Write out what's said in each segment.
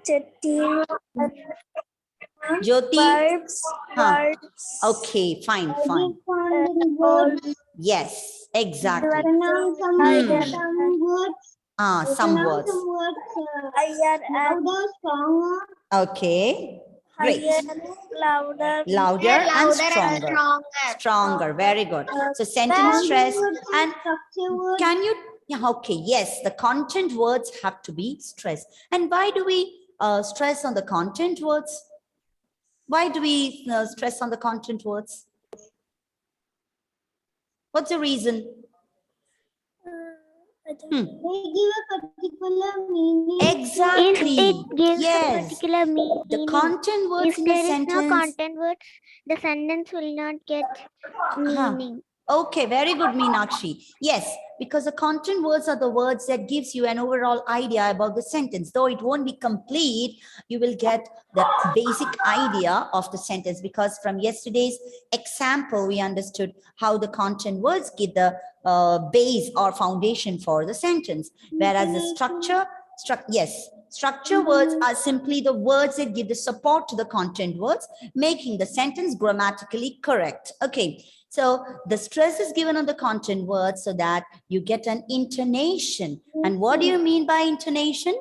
Jyoti. Jyoti. Verbs. Huh. Verbs. Okay, fine. Yes, exactly. Some words. Higher and Okay, great. louder. Louder and stronger. Stronger, very good. So sentence stress and can you, okay, yes, the content words have to be stressed. And why do we stress on the content words? Why do we stress on the content words? What's the reason? They give a particular meaning. Exactly. It gives Yes. a particular meaning. The content words If in the there is sentence. no content words, the sentence will not get meaning. Okay, very good, Meenakshi. Yes, because the content words are the words that gives you an overall idea about the sentence. Though it won't be complete, you will get the basic idea of the sentence, because from yesterday's example, we understood how the content words give the base or foundation for the sentence. Whereas the structure words are simply the words that give the support to the content words, making the sentence grammatically correct. Okay. So the stress is given on the content words so that you get an intonation. And what do you mean by intonation?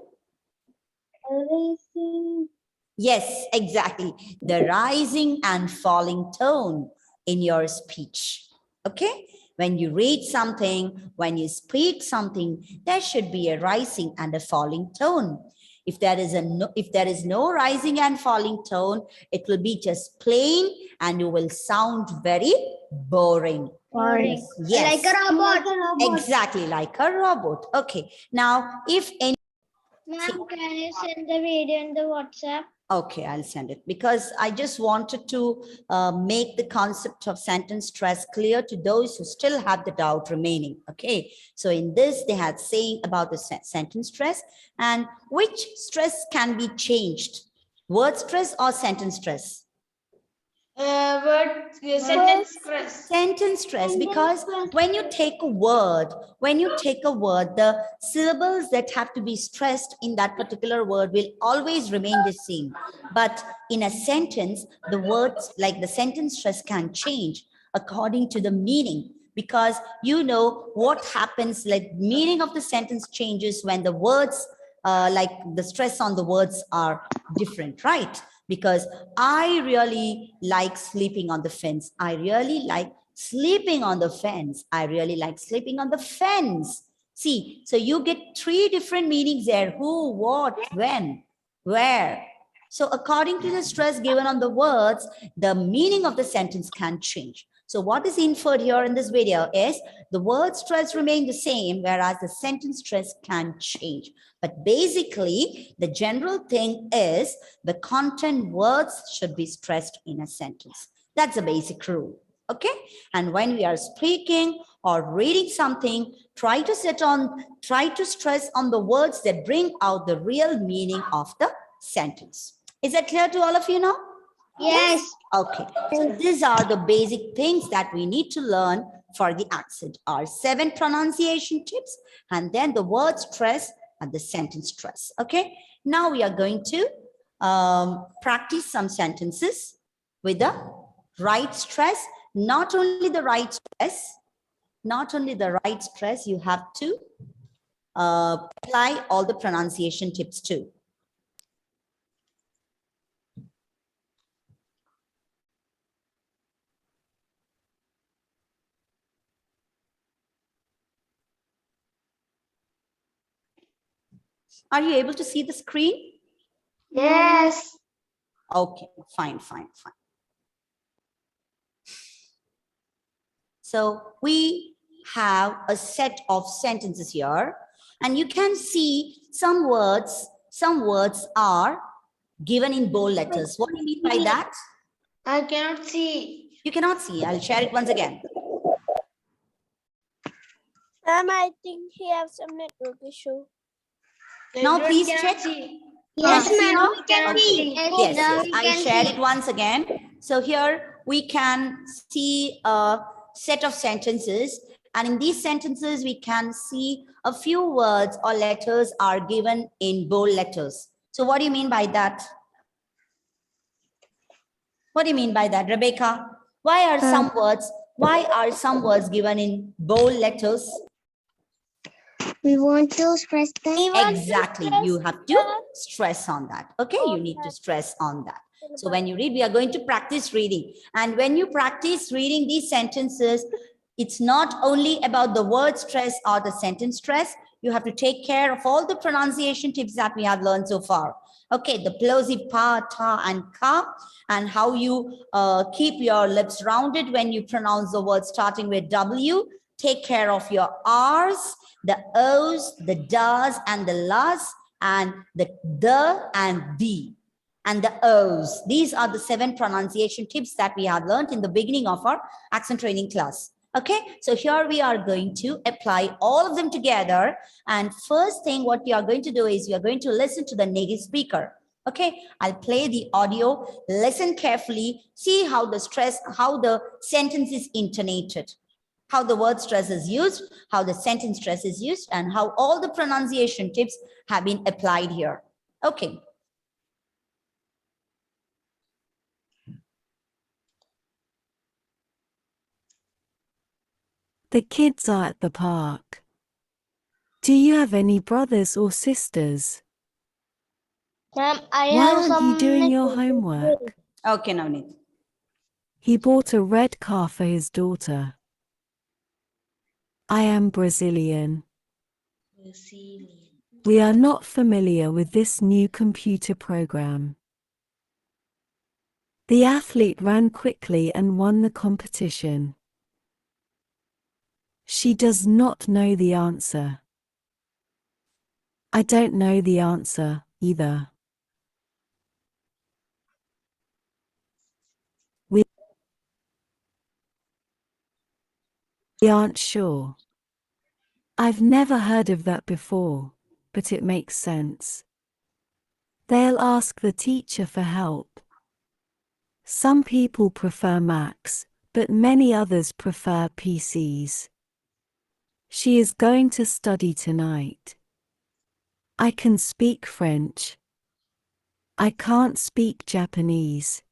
Yes, exactly. The rising and falling tone in your speech. Okay? When you read something, when you speak something, there should be a rising and a falling tone. If there is no rising and falling tone, it will be just plain and you will sound very boring. Yes. Like a robot. Exactly, like a robot. Okay. Now, if any... Ma'am, can you send the video in the WhatsApp? Okay, I'll send it because I just wanted to make the concept of sentence stress clear to those who still have the doubt remaining. Okay, so in this, they had saying about the sentence stress and which stress can be changed, word stress or sentence stress? Sentence stress. Sentence stress, because when you take a word, the syllables that have to be stressed in that particular word will always remain the same. But in a sentence, the words like the sentence stress can change according to the meaning, because you know what happens, like meaning of the sentence changes when the words like the stress on the words are different, right? Because I really like sleeping on the fence. I really like sleeping on the fence. I really like sleeping on the fence. See, so you get three different meanings there. Who, what, when, where. So according to the stress given on the words, the meaning of the sentence can change. So what is inferred here in this video is the word stress remain the same, whereas the sentence stress can change. But basically, the general thing is the content words should be stressed in a sentence. That's a basic rule. Okay. And when we are speaking or reading something, try to stress on the words that bring out the real meaning of the sentence. Is that clear to all of you now? Yes. Okay. So these are the basic things that we need to learn for the accent. Our 7 pronunciation tips and then the word stress and the sentence stress. Okay. Now we are going to practice some sentences with the right stress. Not only the right stress, you have to apply all the pronunciation tips too. Are you able to see the screen? Yes. Okay, fine. So we have a set of sentences here, and you can see some words are given in bold letters. What do you mean by that? I cannot see. You cannot see. I'll share it once again. I think he has some network issue. Now please check. Yes, ma'am. We can Okay. see. Yes. I shared it once again. So here we can see a set of sentences, and in these sentences we can see a few words or letters are given in bold letters. So what do you mean by that? What do you mean by that, Rebecca? Why are some words given in bold letters? We want to stress them. Exactly. You have to stress on that. Okay, you need to stress on that. So when you read, we are going to practice reading. And when you practice reading these sentences, it's not only about the word stress or the sentence stress. You have to take care of all the pronunciation tips that we have learned so far. Okay, the plosive pa, ta, and ka, and how you keep your lips rounded when you pronounce the word starting with W. Take care of your R's, the O's, the da's, and the la's, and the and the, and the O's. These are the 7 pronunciation tips that we have learned in the beginning of our accent training class. Okay, so here we are going to apply all of them together. And first thing, what we are going to do is we are going to listen to the native speaker. Okay, I'll play the audio, listen carefully, see how the stress, how the sentence is intonated, how the word stress is used, how the sentence stress is used, and how all the pronunciation tips have been applied here. Okay. The kids are at the park. Do you have any brothers or sisters? Ma'am, I Why have aren't some you doing your network homework? Okay, Navneet. He bought a red car for his daughter. I am Brazilian. We are not familiar with this new computer program. The athlete ran quickly and won the competition. She does not know the answer. I don't know the answer either. We aren't sure. I've never heard of that before, but it makes sense. They'll ask the teacher for help. Some people prefer Macs, but many others prefer PCs. She is going to study tonight. I can speak French. I can't speak Japanese.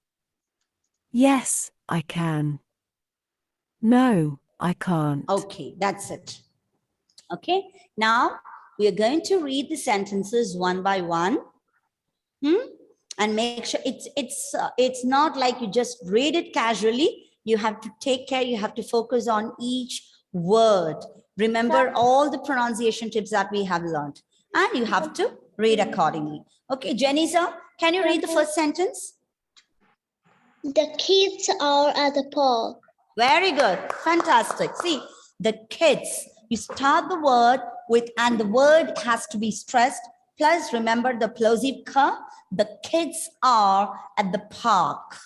Yes, I can. No, I can't. Okay, that's it. Okay, now we are going to read the sentences one by one. And make sure it's not like you just read it casually. You have to take care, you have to focus on each word. Remember all the pronunciation tips that we have learned, and you have to read accordingly. Okay, Jenisa, can you read the first sentence? The kids are at the park. Very good, fantastic. See, the kids, you start the word with, and the word has to be stressed. Plus, remember the plosive ka. The kids are at the park.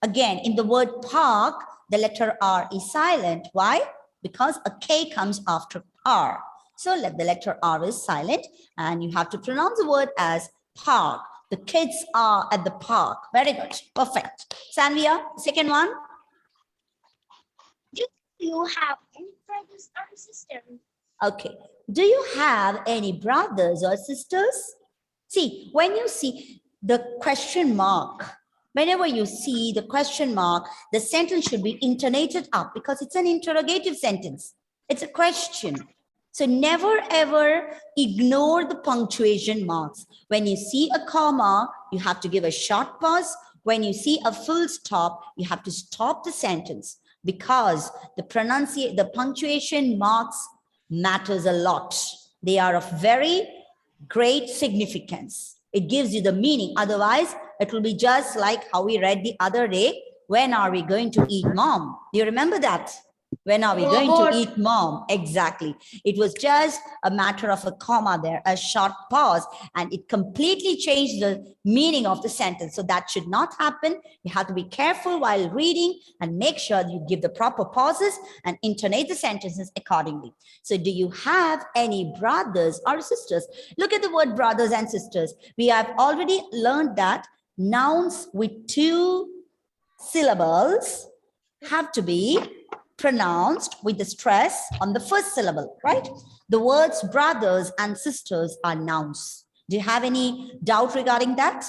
Again, in the word park, the letter R is silent. Why? Because a K comes after R. So let the letter R is silent, and you have to pronounce the word as park. The kids are at the park. Very good. Perfect. Sanvia, second one. Do you have any brothers or sisters? Okay. Do you have any brothers or sisters? See, when you see the question mark, whenever you see the question mark, the sentence should be intonated up because it's an interrogative sentence. It's a question. So never ever ignore the punctuation marks. When you see a comma, you have to give a short pause. When you see a full stop, you have to stop the sentence because the punctuation marks matters a lot. They are of very great significance. It gives you the meaning. Otherwise, it will be just like how we read the other day. When are we going to eat, Mom? Do you remember that? When are we going to eat, Mom? Exactly. It was just a matter of a comma there, a short pause, and it completely changed the meaning of the sentence. So that should not happen. You have to be careful while reading and make sure you give the proper pauses and intonate the sentences accordingly. So do you have any brothers or sisters? Look at the word brothers and sisters. We have already learned that nouns with 2 syllables have to be pronounced with the stress on the first syllable, right? The words brothers and sisters are nouns. Do you have any doubt regarding that?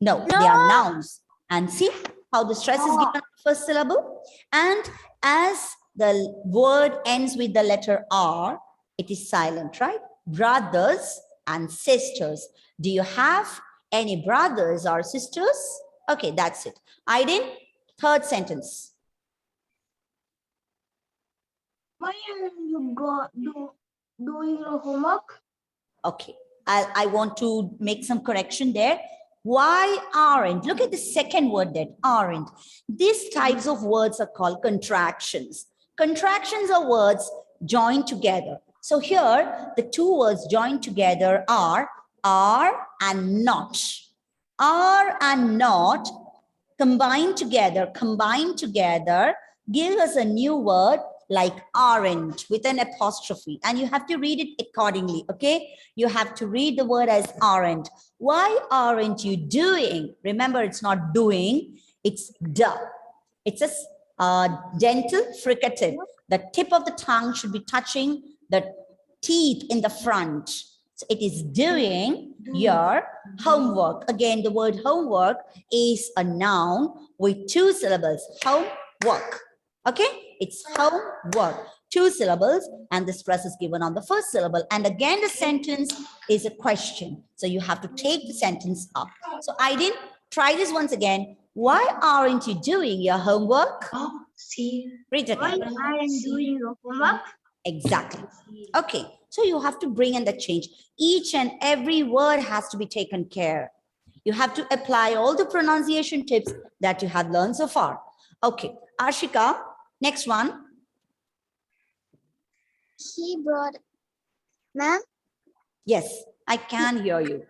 No, they are nouns. And see how the stress is given on the first syllable? And as the word ends with the letter R, it is silent, right? Brothers and sisters. Do you have any brothers or sisters? Okay, that's it. Aiden, third sentence. Why are you doing your homework? Okay, I want to make some correction there. Why aren't? Look at the second word there, aren't. These types of words are called contractions. Contractions are words joined together. So here, the two words joined together are and not. Are and not combined together, give us a new word like aren't with an apostrophe, and you have to read it accordingly. Okay, you have to read the word as aren't. Why aren't you doing? Remember, it's not doing, it's duh. It's a dental fricative. The tip of the tongue should be touching the teeth in the front. So it is doing your homework. Again, the word homework is a noun with two syllables. Homework. Okay, it's homework. Two syllables, and the stress is given on the first syllable. And again, the sentence is a question. So you have to take the sentence up. So I didn't try this once again. Why aren't you doing your homework? Read it. Why are you doing your homework? Exactly. Okay, so you have to bring in the change. Each and every word has to be taken care. You have to apply all the pronunciation tips that you have learned so far. Okay, Ashika, next one. He brought, ma'am, Yes, I can hear you.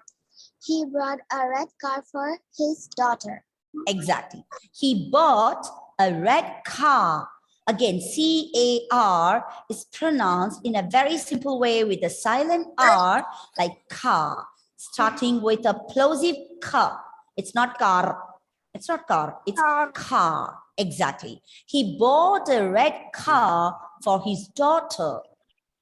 he brought a red car for his daughter. Exactly. He bought a red car. Again, C-A-R is pronounced in a very simple way with a silent R, like car, starting with a plosive ka. It's not car. It's not car. It's car. Exactly. He bought a red car for his daughter.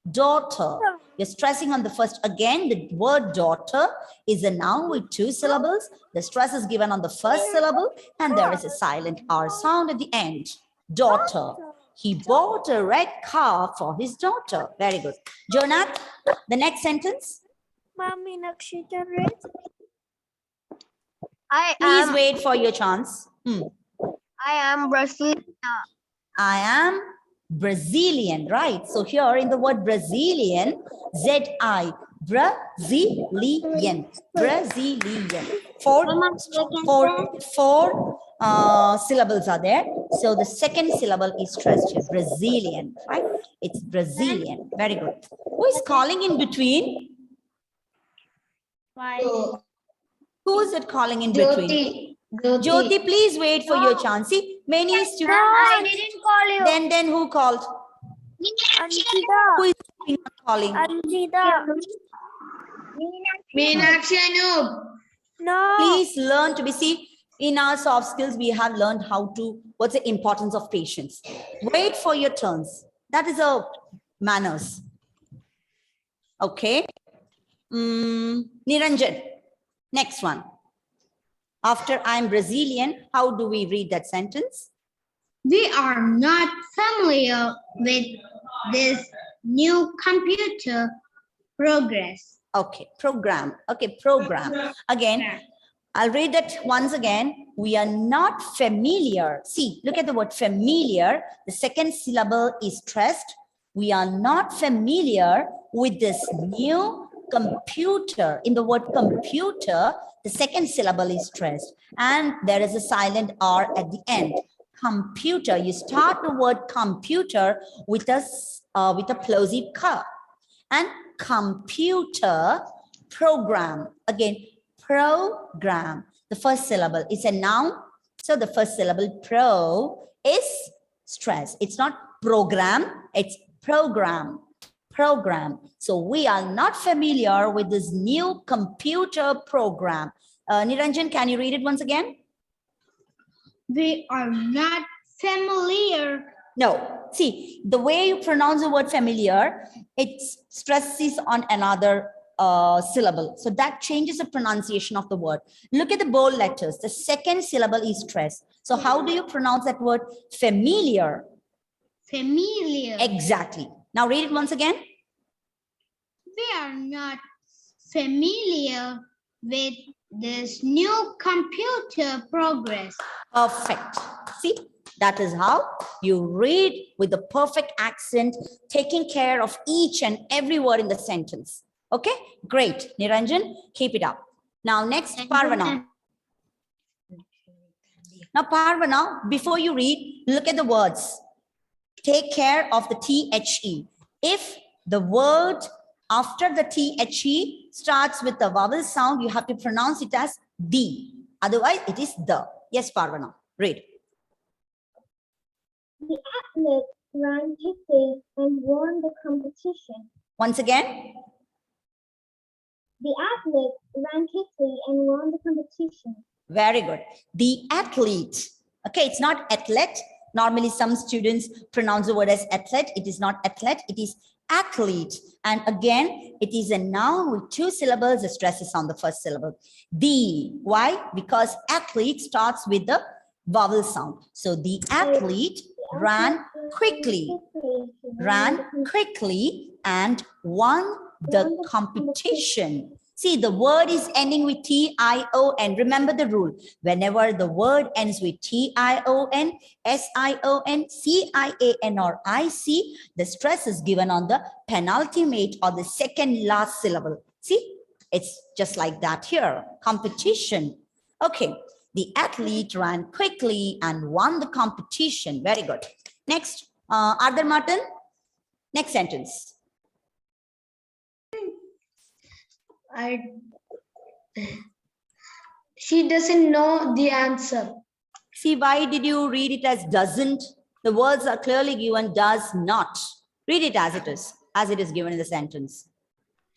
Daughter. You're stressing on the first. Again, the word daughter is a noun with two syllables. The stress is given on the first syllable, and there is a silent R sound at the end. Daughter. He bought a red car for his daughter. Very good. Jonath, the next sentence. Mommy, Nakshita read. Please wait for your chance. I am Brazilian. I am Brazilian, right? So here in the word Brazilian, Z-I, Brazilian, Brazilian. Four syllables are there. So the second syllable is stressed here, Brazilian, right? It's Brazilian. Very good. Who is calling in between? Who is it calling in between? Jyoti, please wait for your chance. See, many students. I didn't call you. Then who called? Anjita. Who is calling? Anjita. Meenakshi Anoop. No. Please learn to be, see, in our soft skills, we have learned how to, what's the importance of patience. Wait for your turns. That is a manners. Okay. Niranjan, next one. After I'm Brazilian, how do we read that sentence? We are not familiar with this new computer progress. Okay, program. Okay, program. Again, I'll read that once again. We are not familiar. See, look at the word familiar. The second syllable is stressed. We are not familiar with this new computer. In the word computer, the second syllable is stressed. And there is a silent R at the end. Computer. You start the word computer with a plosive ka. And computer program. Again, program. The first syllable is a noun. So the first syllable pro is stress. It's not program, it's program. Program. So we are not familiar with this new computer program. Niranjan, can you read it once again? We are not familiar. No. See, the way you pronounce the word familiar, it stresses on another syllable. So that changes the pronunciation of the word. Look at the bold letters. The second syllable is stressed. So how do you pronounce that word? Familiar. Familiar. Exactly. Now read it once again. We are not familiar with this new computer progress. Perfect. See, that is how you read with the perfect accent, taking care of each and every word in the sentence. Okay, great. Niranjan, keep it up. Now next, Parvana. Now Parvana, before you read, look at the words. Take care of the THE. If the word after the THE starts with the vowel sound, you have to pronounce it as the. Otherwise, it is the. Yes, Parvana, read. The athlete ran quickly and won the competition. Once again. The athlete ran quickly and won the competition. Very good. The athlete. Okay, it's not athlete. Normally, some students pronounce the word as athlete. It is not athlete. It is athlete. And again, it is a noun with two syllables. The stress is on the first syllable. The. Why? Because athlete starts with the vowel sound. So the athlete ran quickly. Ran quickly and won the competition. See, the word is ending with T-I-O-N. Remember the rule. Whenever the word ends with T-I-O-N, S-I-O-N, C-I-A-N or I-C, the stress is given on the penultimate or the second last syllable. See, it's just like that here. Competition. Okay. The athlete ran quickly and won the competition. Very good. Next, Ardhar Martin. Next sentence. She doesn't know the answer. See, why did you read it as doesn't? The words are clearly given does not. Read it as it is given in the sentence.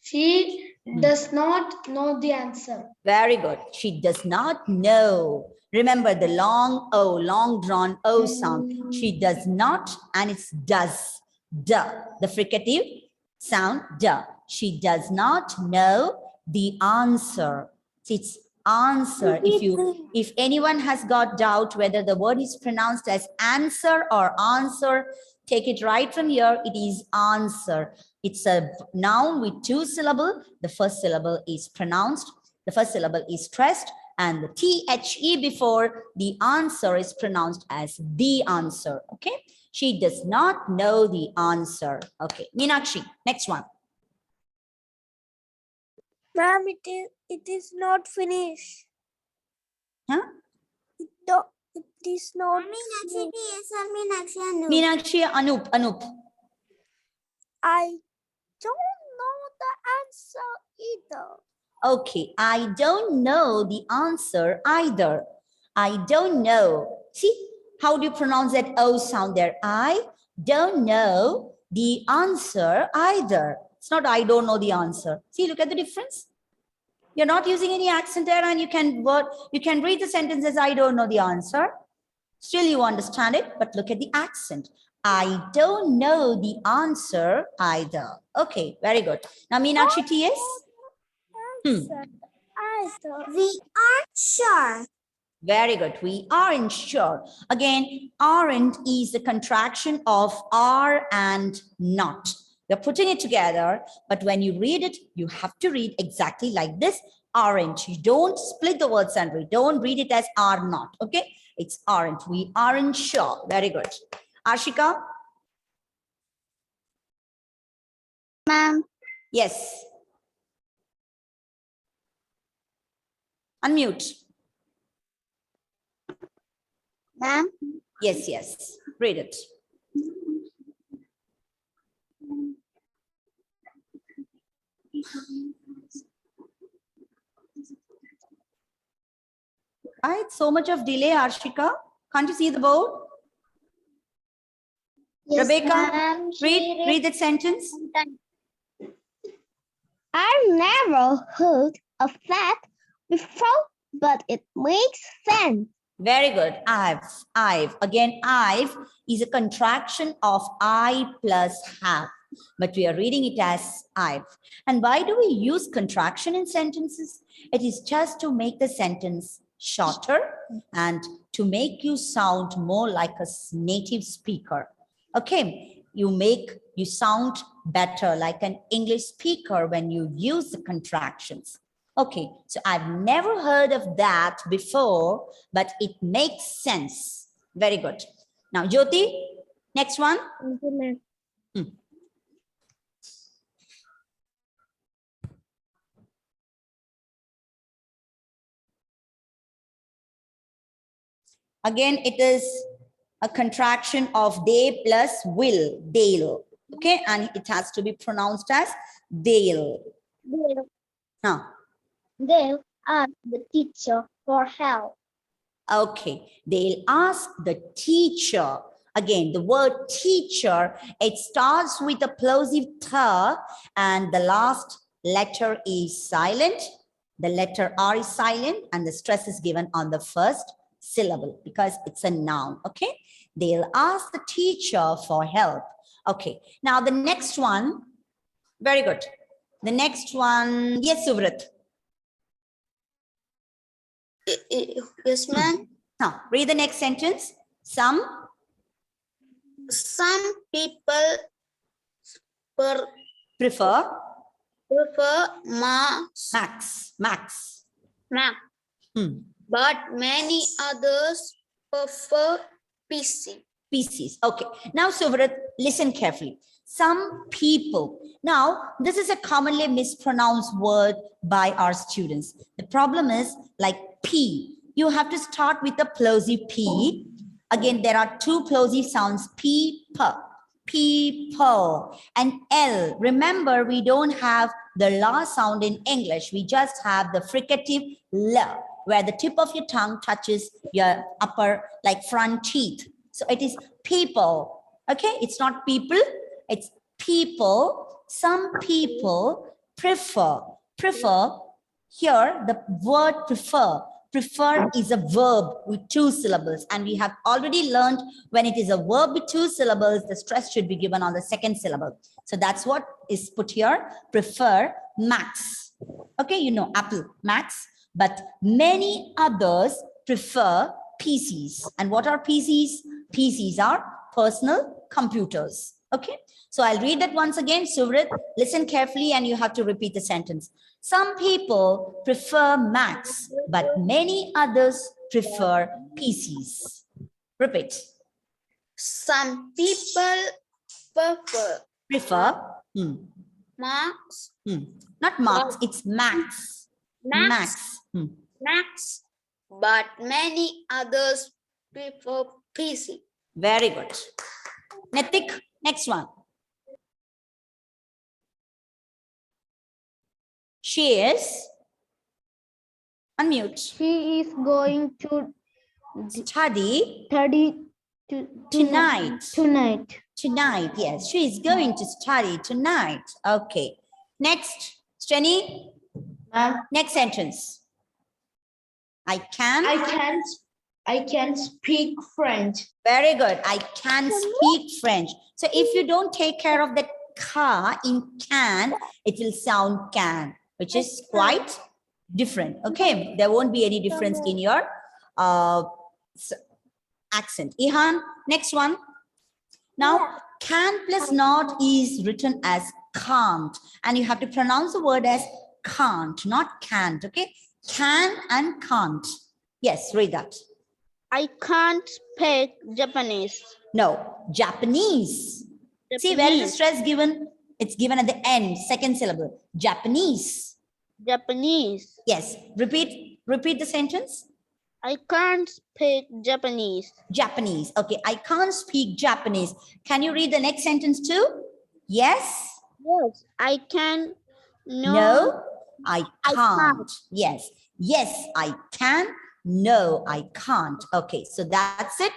She does not know the answer. Very good. She does not know. Remember the long O, long drawn O sound. She does not, and it's does. Duh. The fricative sound, duh. She does not know the answer. See, it's answer. If anyone has got doubt whether the word is pronounced as answer or answer, take it right from here. It is answer. It's a noun with two syllables. The first syllable is pronounced. The first syllable is stressed. And the THE before the answer is pronounced as the answer. Okay. She does not know the answer. Okay. Meenakshi, next one. Ma'am, it is not finished. Huh? It is not finished. Meenakshi, Anup. I don't know the answer either. Okay, I don't know the answer either. I don't know. See, how do you pronounce that O sound there? I don't know the answer either. It's not I don't know the answer. See, look at the difference. You're not using any accent there, and you can read the sentence as I don't know the answer. Still you understand it, but look at the accent. I don't know the answer either. Okay, very good. Now, Meenakshi TS. Answer either. We aren't sure. Very good. We aren't sure. Again, aren't is the contraction of are and not. We're putting it together, but when you read it, you have to read exactly like this. Aren't. You don't split the words and read. Don't read it as are not. Okay. It's aren't. We aren't sure. Very good. Ashika? Ma'am. Yes. Unmute. Ma'am. Yes. Read it. Right, so much of delay, Arshika. Can't you see the board? Yes, Rebecca, read that sentence. I've never heard of that before, but it makes sense. Very good. I've. Again, I've is a contraction of I plus have. but we are reading it as I've. And why do we use contraction in sentences? It is just to make the sentence shorter and to make you sound more like a native speaker. Okay, you sound better like an English speaker when you use the contractions. Okay, so I've never heard of that before, but it makes sense. Very good. Now, Jyoti, next one. Again, it is a contraction of they plus will, Dale. Okay, and it has to be pronounced as Dale. Now, They'll ask the teacher for help. okay, they'll ask the teacher. Again, the word teacher, it starts with a plosive th and the last letter is silent. The letter R is silent and the stress is given on the first syllable because it's a noun. Okay, they'll ask the teacher for help. Okay, now the next one, very good. The next one, yes, Suvrat. Yes, ma'am. Now, read the next sentence. Some People prefer prefer Max, Max. but many others prefer PC. PCs. Okay. Now, Suvrat, listen carefully. Some people. Now, this is a commonly mispronounced word by our students. The problem is like P. You have to start with a plosive P. Again, there are two plosive sounds, people, and L. Remember, we don't have the la sound in English. We just have the fricative L, where the tip of your tongue touches your upper, like front teeth. So it is people. Okay, it's not people, it's people. Some people prefer. Here, the word prefer is a verb with two syllables, and we have already learned when it is a verb with two syllables, the stress should be given on the second syllable. So that's what is put here. Prefer Max. Okay, you know Apple, Max, but many others prefer PCs. And what are PCs? PCs are personal computers. Okay, so I'll read that once again. Suvrit, listen carefully and you have to repeat the sentence. Some people prefer Macs, but many others prefer PCs. Repeat. Some people prefer Max, Not Max, it's Max. Max. Max, but many others prefer PC. Very good. Netik, next one. She is, unmute. She is going to Study study tonight. Tonight, Yes, she is going to study tonight. Okay. Next, Steny. Next sentence. I can speak French. Very good. I can speak French. So if you don't take care of that ka in can, it will sound can, which is quite different. Okay, there won't be any difference in your accent. Ihan, next one. Now, can plus not is written as can't, and you have to pronounce the word as can't, not can't. Okay, can and can't. Yes, read that. I can't speak Japanese. No, Japanese. See, where is the stress given? It's given at the end, second syllable. Japanese. Japanese. Yes, repeat the sentence. I can't speak Japanese. Japanese. Okay, I can't speak Japanese. Can you read the next sentence too? Yes? Yes, I can. No, I can't. can't. Yes. Yes, I can. No, I can't. Okay, so that's it.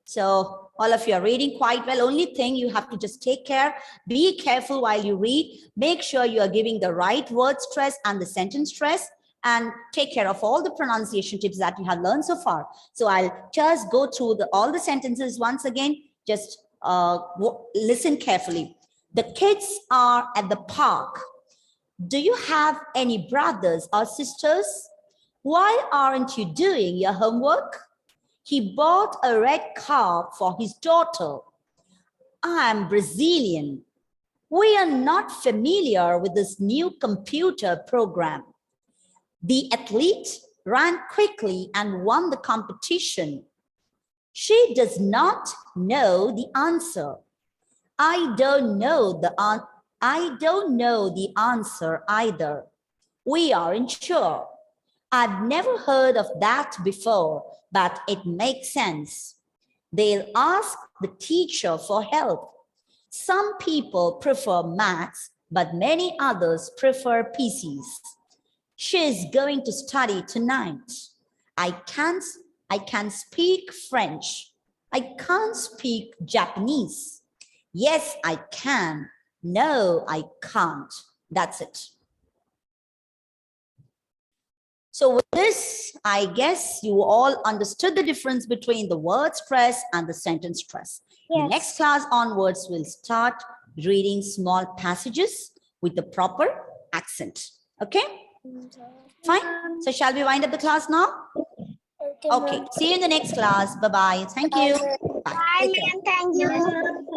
So all of you are reading quite well. Only thing you have to just take care. Be careful while you read. Make sure you are giving the right word stress and the sentence stress, and take care of all the pronunciation tips that you have learned so far. So I'll just go through all the sentences once again. Just listen carefully. The kids are at the park. Do you have any brothers or sisters? Why aren't you doing your homework? He bought a red car for his daughter. I'm Brazilian. We are not familiar with this new computer program. The athlete ran quickly and won the competition. She does not know the answer. I don't know the answer either. We aren't sure. I've never heard of that before, but it makes sense. They'll ask the teacher for help. Some people prefer maths, but many others prefer PCs. She's going to study tonight. I can speak French. I can't speak Japanese. Yes, I can. No, I can't. That's it. So with this, I guess you all understood the difference between the word stress and the sentence stress. In the next class onwards, we'll start reading small passages with the proper accent. Okay? Fine. So shall we wind up the class now? Okay. See you in the next class. Bye-bye. Thank you. Bye. Bye, Take care. ma'am. Thank you.